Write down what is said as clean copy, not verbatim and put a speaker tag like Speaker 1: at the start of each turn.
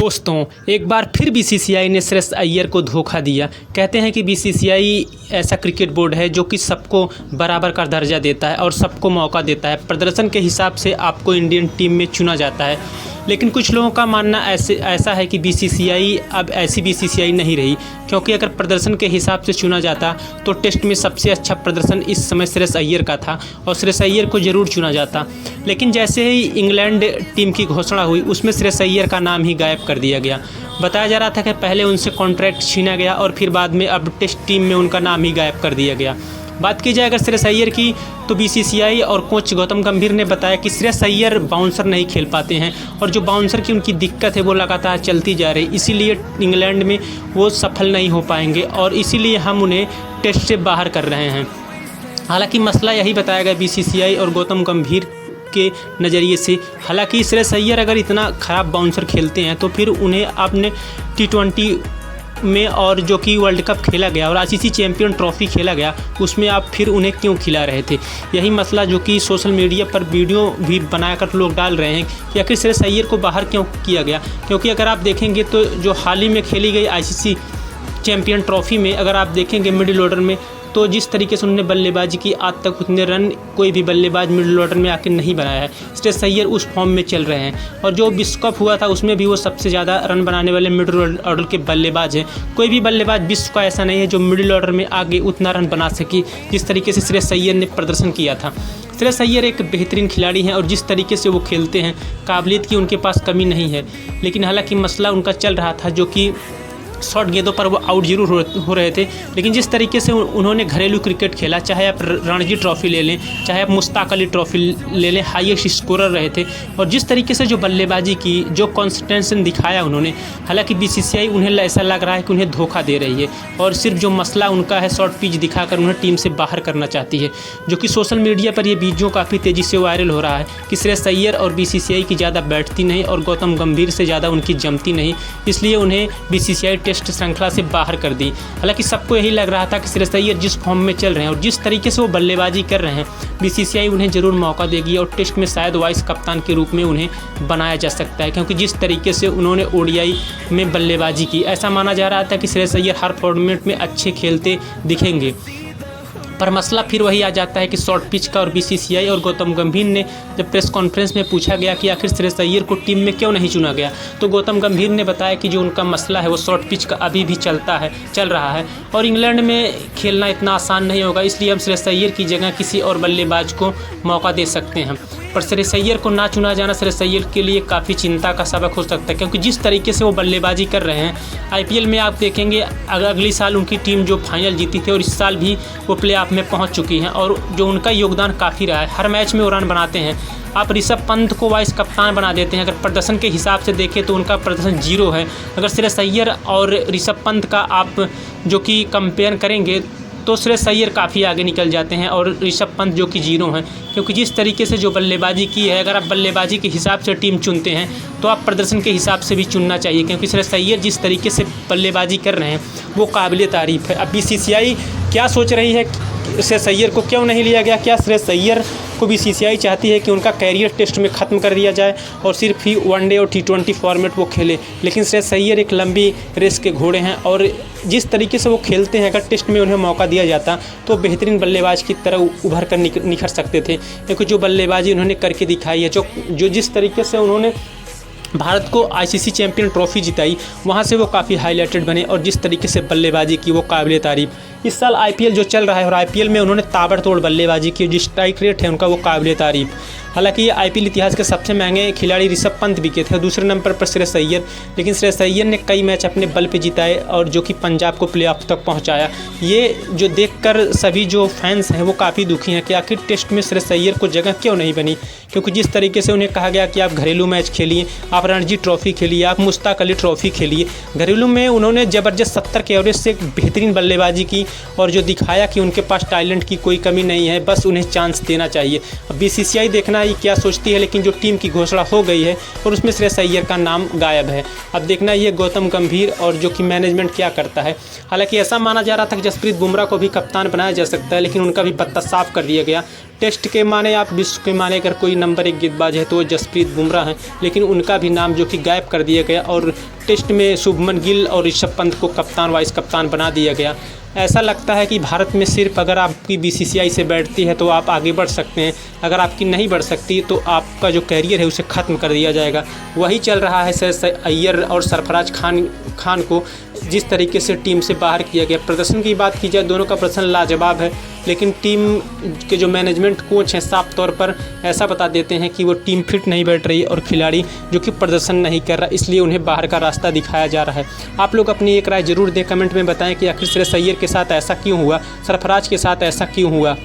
Speaker 1: दोस्तों, एक बार फिर बीसीसीआई ने श्रेयस अय्यर को धोखा दिया। कहते हैं कि बीसीसीआई ऐसा क्रिकेट बोर्ड है जो कि सबको बराबर का दर्जा देता है और सबको मौका देता है। प्रदर्शन के हिसाब से आपको इंडियन टीम में चुना जाता है। लेकिन कुछ लोगों का मानना ऐसा है कि बीसीसीआई अब ऐसी बीसीसीआई नहीं रही, क्योंकि अगर प्रदर्शन के हिसाब से चुना जाता तो टेस्ट में सबसे अच्छा प्रदर्शन इस समय श्रेयस अय्यर का था और श्रेयस अय्यर को ज़रूर चुना जाता। लेकिन जैसे ही इंग्लैंड टीम की घोषणा हुई, उसमें श्रेयस अय्यर का नाम ही गायब कर दिया गया। बताया जा रहा था कि पहले उनसे कॉन्ट्रैक्ट छीना गया और फिर बाद में अब टेस्ट टीम में उनका नाम ही गायब कर दिया गया। बात की जाए अगर श्रेयस अय्यर की, तो बीसीसीआई और कोच गौतम गंभीर ने बताया कि श्रेयस अय्यर बाउंसर नहीं खेल पाते हैं और जो बाउंसर की उनकी दिक्कत है वो लगातार चलती जा रही, इसीलिए इंग्लैंड में वो सफल नहीं हो पाएंगे और इसीलिए हम उन्हें टेस्ट से बाहर कर रहे हैं। हालांकि मसला यही बताया गया बीसीसीआई और गौतम गंभीर के नज़रिए से। हालांकि श्रेयस अय्यर अगर इतना ख़राब बाउंसर खेलते हैं तो फिर उन्हें आपने T20 में और जो कि वर्ल्ड कप खेला गया और आईसीसी चैंपियन ट्रॉफी खेला गया, उसमें आप फिर उन्हें क्यों खिला रहे थे? यही मसला जो कि सोशल मीडिया पर वीडियो भी बनाकर लोग डाल रहे हैं कि आखिर श्रेयस अय्यर को बाहर क्यों किया गया। क्योंकि अगर आप देखेंगे तो जो हाल ही में खेली गई आईसीसी चैंपियन ट्रॉफी में अगर आप देखेंगे मिडिल ऑर्डर में, तो जिस तरीके से उन्होंने बल्लेबाजी की, आज तक उतने रन कोई भी बल्लेबाज मिडिल ऑर्डर में आके नहीं बनाया है। श्रेयस अय्यर उस फॉर्म में चल रहे हैं और जो विश्व कप हुआ था उसमें भी वो सबसे ज़्यादा रन बनाने वाले मिडिल ऑर्डर के बल्लेबाज हैं। कोई भी बल्लेबाज विश्व का ऐसा नहीं है जो मिडिल ऑर्डर में आगे उतना रन बना सके जिस तरीके से श्रेयस अय्यर ने प्रदर्शन किया था। श्रेयस अय्यर एक बेहतरीन खिलाड़ी हैं और जिस तरीके से वो खेलते हैं, काबिलियत की उनके पास कमी नहीं है। लेकिन हालांकि मसला उनका चल रहा था जो कि शॉर्ट गेंदों पर वो आउट जरूर हो रहे थे। लेकिन जिस तरीके से उन्होंने घरेलू क्रिकेट खेला, चाहे आप रणजी ट्रॉफी ले लें, चाहे आप मुश्ताक अली ट्रॉफी ले लें, हाईएस्ट स्कोरर रहे थे। और जिस तरीके से जो बल्लेबाजी की, जो कॉन्सिस्टेंसी दिखाया उन्होंने, हालांकि बीसीसीआई उन्हें ऐसा लग रहा है कि उन्हें धोखा दे रही है और सिर्फ जो मसला उनका है शॉर्ट पिच दिखाकर उन्हें टीम से बाहर करना चाहती है। जो कि सोशल मीडिया पर ये वीडियो काफ़ी तेज़ी से वायरल हो रहा है कि श्रेयस अय्यर और बीसीसीआई की ज़्यादा बैठती नहीं और गौतम गंभीर से ज़्यादा उनकी जमती नहीं, इसलिए उन्हें बीसीसीआई टेस्ट श्रृंखला से बाहर कर दी। हालांकि सबको यही लग रहा था कि श्रेयस अय्यर जिस फॉर्म में चल रहे हैं और जिस तरीके से वो बल्लेबाजी कर रहे हैं, बीसीसीआई उन्हें ज़रूर मौका देगी और टेस्ट में शायद वाइस कप्तान के रूप में उन्हें बनाया जा सकता है। क्योंकि जिस तरीके से उन्होंने ओडीआई में बल्लेबाजी की, ऐसा माना जा रहा था कि श्रेयस अय्यर हर फॉर्मेट में अच्छे खेलते दिखेंगे। पर मसला फिर वही आ जाता है कि शॉर्ट पिच का। और बीसीसीआई और गौतम गंभीर ने जब प्रेस कॉन्फ्रेंस में पूछा गया कि आखिर श्रेयस अय्यर को टीम में क्यों नहीं चुना गया, तो गौतम गंभीर ने बताया कि जो उनका मसला है वो शॉर्ट पिच का अभी भी चल रहा है और इंग्लैंड में खेलना इतना आसान नहीं होगा, इसलिए हम श्रेयस अय्यर की जगह किसी और बल्लेबाज को मौका दे सकते हैं। पर श्रेयस अय्यर को ना चुना जाना श्रेयस अय्यर के लिए काफ़ी चिंता का सबक हो सकता है, क्योंकि जिस तरीके से वो बल्लेबाजी कर रहे हैं, आईपीएल में आप देखेंगे अगली साल उनकी टीम जो फाइनल जीती थी और इस साल भी वो प्ले ऑफ में पहुंच चुकी हैं और जो उनका योगदान काफ़ी रहा है, हर मैच में वो रन बनाते हैं। आप ऋषभ पंत को वाइस कप्तान बना देते हैं, अगर प्रदर्शन के हिसाब से देखें तो उनका प्रदर्शन 0 है। अगर श्रेयस अय्यर और ऋषभ पंत का आप जो कि कंपेयर करेंगे तो श्रेयस अय्यर काफ़ी आगे निकल जाते हैं और ऋषभ पंत जो कि 0 हैं। क्योंकि जिस तरीके से जो बल्लेबाजी की है, अगर आप बल्लेबाजी के हिसाब से टीम चुनते हैं तो आप प्रदर्शन के हिसाब से भी चुनना चाहिए, क्योंकि श्रेयस अय्यर जिस तरीके से बल्लेबाजी कर रहे हैं वो काबिल तारीफ़ है। अब बीसीसीआई क्या सोच रही है, श्रेयस अय्यर को क्यों नहीं लिया गया? क्या श्रेयस अय्यर को बीसीसीआई चाहती है कि उनका कैरियर टेस्ट में ख़त्म कर दिया जाए और सिर्फ ही वनडे और T20 फॉर्मेट वो खेले? लेकिन श्रेयस अय्यर एक लंबी रेस के घोड़े हैं और जिस तरीके से वो खेलते हैं, अगर टेस्ट में उन्हें मौका दिया जाता तो बेहतरीन बल्लेबाज की तरह उभर कर निखर सकते थे। क्योंकि जो बल्लेबाजी उन्होंने करके दिखाई है, जो जिस तरीके से उन्होंने भारत को आईसीसी चैंपियन ट्रॉफी जिताई, वहाँ से वो काफ़ी हाईलाइटेड बने और जिस तरीके से बल्लेबाजी की वो काबिल तारीफ़। इस साल आईपीएल जो चल रहा है और आईपीएल में उन्होंने ताबड़तोड़ बल्लेबाजी की, जो स्ट्राइक रेट है उनका वो काबिल तारीफ़। हालांकि ये आईपीएल इतिहास के सबसे महंगे खिलाड़ी ऋषभ पंत बिके थे, दूसरे नंबर पर श्रेयस अय्यर। लेकिन श्रेयस अय्यर ने कई मैच अपने बल पे जिताए और जो कि पंजाब को प्लेऑफ तक पहुंचाया। ये जो देखकर सभी जो फैंस हैं वो काफ़ी दुखी हैं कि आखिर टेस्ट में श्रेयस अय्यर को जगह क्यों नहीं बनी। क्योंकि जिस तरीके से उन्हें कहा गया कि आप घरेलू मैच खेलिए, आप रणजी ट्रॉफी खेलिए, आप मुश्ताक अली ट्रॉफी खेलिए, घरेलू में उन्होंने ज़बरदस्त 70 के एवरेज से एक बेहतरीन बल्लेबाजी की और जो दिखाया कि उनके पास टैलेंट की कोई कमी नहीं है, बस उन्हें चांस देना चाहिए। अब बीसीसीआई देखना ही क्या सोचती है, लेकिन जो टीम की घोषणा हो गई है और उसमें श्रेयस अय्यर का नाम गायब है। अब देखना ये गौतम गंभीर और जो कि मैनेजमेंट क्या करता है। हालांकि ऐसा माना जा रहा था कि जसप्रीत बुमराह को भी कप्तान बनाया जा सकता है, लेकिन उनका भी पत्ता साफ कर दिया गया। टेस्ट के माने आप विश्व के माने अगर कोई नंबर 1 गेंदबाज है तो वो जसप्रीत बुमराह हैं, लेकिन उनका भी नाम जो कि गायब कर दिया गया और टेस्ट में शुभमन गिल और ऋषभ पंत को कप्तान वाइस कप्तान बना दिया गया। ऐसा लगता है कि भारत में सिर्फ अगर आपकी बीसीसीआई से बैठती है तो आप आगे बढ़ सकते हैं, अगर आपकी नहीं बढ़ सकती तो आपका जो कैरियर है उसे ख़त्म कर दिया जाएगा। वही चल रहा है श्रेयस अय्यर और सरफराज खान को जिस तरीके से टीम से बाहर किया गया। प्रदर्शन की बात की जाए, दोनों का प्रदर्शन लाजवाब है, लेकिन टीम के जो मैनेजमेंट कोच हैं साफ तौर पर ऐसा बता देते हैं कि वो टीम फिट नहीं बैठ रही और खिलाड़ी जो कि प्रदर्शन नहीं कर रहा, इसलिए उन्हें बाहर का रास्ता दिखाया जा रहा है। आप लोग अपनी एक राय ज़रूर दें, कमेंट में बताएं कि आखिर श्रेयस अय्यर के साथ ऐसा क्यों हुआ, सरफराज के साथ ऐसा क्यों हुआ।